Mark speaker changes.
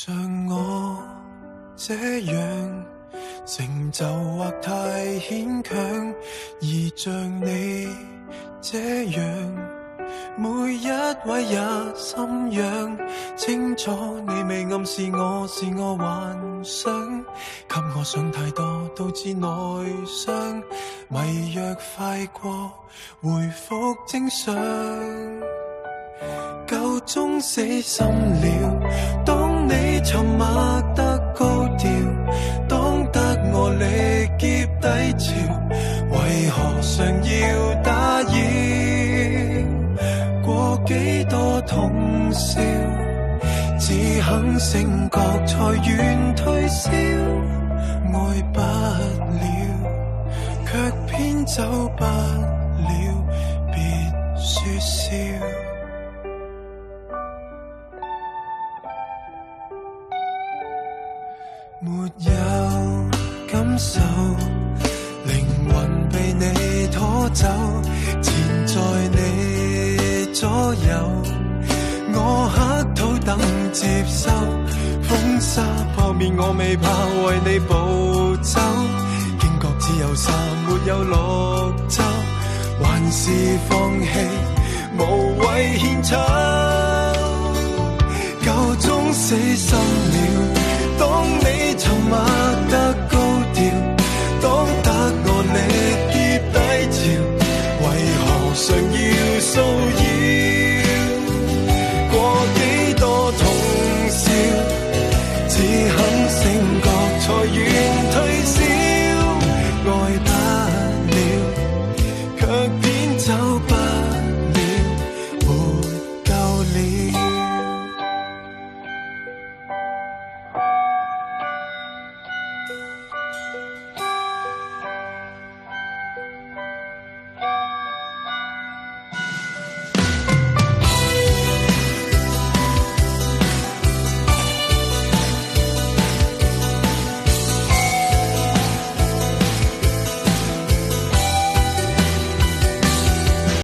Speaker 1: 像我這樣成就或太牽強，而像你這樣每一位也心癢，清楚你未暗示我是我幻想，給我想太多導致內傷，迷藥快過回復正常，夠鐘死心了。當你沉默得高調，當得我力竭低潮，為何常要打擾？過幾多通宵，只肯醒覺才願退燒，愛不了，卻偏走不了，別說笑。沒有感受，靈魂被你拖走，纏在你左右，我乞討等接受，風沙撲面我未怕為你暴走，驚覺只有散沒有綠洲，還是放棄無謂獻醜，夠鐘死心了。